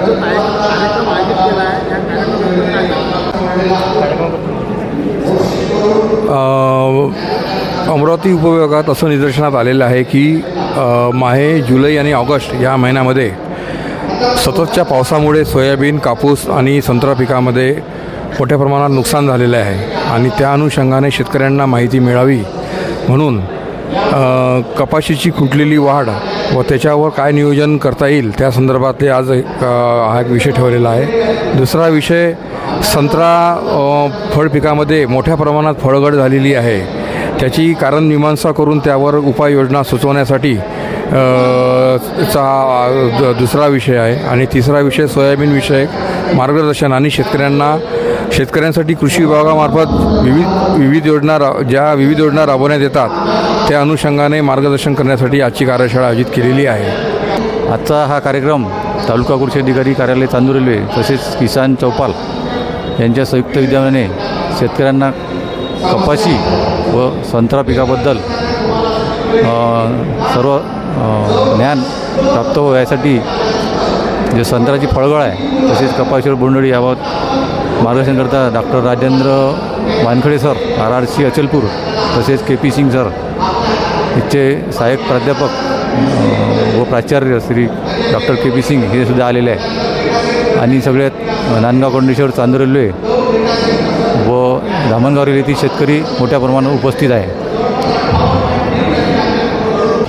कार्यक्रम आयोजित केला आहे या अमरावती उपविभागात असं निदर्शनात आलेलं आहे की माहे, जुलै आणि ऑगस्ट या महिन्यामध्ये सततच्या पावसामुळे सोयाबीन, कापूस आणि संत्रा पिकामध्ये मोठ्या प्रमाणात नुकसान झालेलं आहे आणि त्या अनुषंगाने शेतकऱ्यांना माहिती मिळावी म्हणून कपाशीची खुंटलेली वाढ व त्याच्यावर काय नियोजन करता येईल त्या संदर्भातले आज हा एक विषय ठेवलेला आहे. दुसरा विषय संत्रा फळ पिकामध्ये मोठ्या प्रमाणात फळगळ झालेली आहे, त्याची कारण मीमांसा करून त्यावर उपाययोजना सुचवण्यासाठी चा दुसरा विषय आहे. आणि तिसरा विषय सोयाबीन विषयक मार्गदर्शन आणि शेतकऱ्यांसाठी कृषी विभागामार्फत विविध योजना राबवण्यात येतात त्या अनुषंगाने मार्गदर्शन करण्यासाठी आजची कार्यशाळा आयोजित केलेली आहे. आजचा हा कार्यक्रम तालुका कृषी अधिकारी कार्यालय चांदूर रेल्वे तसेच किसान चौपाल यांच्या संयुक्त विद्यमाने शेतकऱ्यांना कपाशी व संत्रा पिकाबद्दल सर्व ज्ञान प्राप्त हो यासाठी जे संत्र्याची फळगळ आहे तसेच कपाशीवर बोंडअळी याबाबत मार्गदर्शन करता doctor Rajendra Wankhede sir RRC Achalpur तसेच KP सिंग सर इथचे सहाय्यक प्राध्यापक व प्राचार्य श्री डॉक्टर KP सिंग हे सुद्धा आलेले आहे. आणि सगळ्यात नांदगाव कोंडेश्वर चांदूर रेल्वे व धामणगाव रेल्वे येथील शेतकरी मोठ्या प्रमाणात उपस्थित आहे.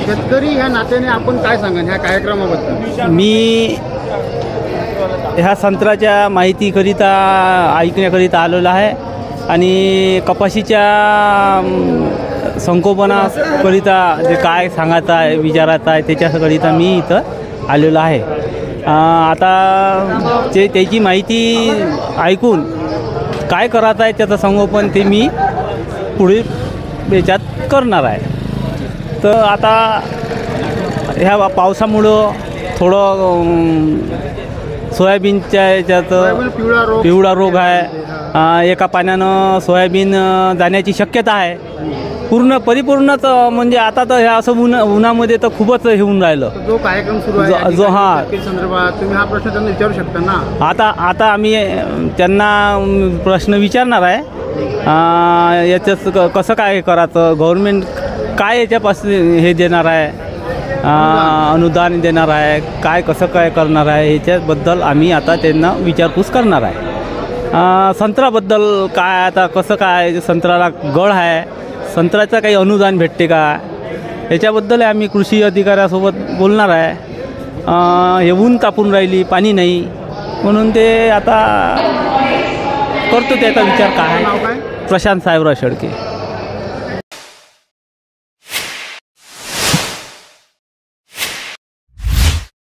शेतकरी ह्या नात्याने आपण काय सांगाल ह्या कार्यक्रमाबद्दल? मी ह्या संत्र्याच्या माहितीकरिता ऐकण्याकरिता आलेलो आहे आणि कपाशीच्या संगोपनाकरिता जे काय सांगायचं आहे विचारायचं आहे त्याच्याकरिता मी इथं आलेलो आहे. आता त्याची माहिती ऐकून काय करायचं आहे त्याचं संगोपन ते मी पुढील याच्यात करणार आहे. तर आता ह्या पावसामुळं थोडं सोयाबीनच्या याच्यात पिवळा रोग आहे. एका पाण्यानं सोयाबीन जाण्याची शक्यता आहे. परिपूर्णच म्हणजे आता तर ह्या असं उन्हामध्ये तर खूपच हे होऊन राहिलं. जो कार्यक्रम सुरू आहे जो संदर्भात तुम्ही हा प्रश्न त्यांना विचारू शकता ना. आता आम्ही त्यांना प्रश्न विचारणार आहे. याच्यात कसं काय करायचं, गव्हर्नमेंट काय याच्यापासून हे देणार आहे, अनुदान देणार आहे, काय कसं काय करणार आहे याच्याबद्दल आम्ही आता त्यांना विचारपूस करणार आहे. संत्र्याबद्दल काय आता कसं काय संत्र्याला गळ आहे, संत्र्याचं काही अनुदान भेटते का याच्याबद्दल आम्ही कृषी अधिकाऱ्यासोबत बोलणार आहे. हे ऊन तापून राहिली, पाणी नाही म्हणून ते आता करतो त्याचा विचार काय. नाव काय? प्रशांत साहेबराव शेळके.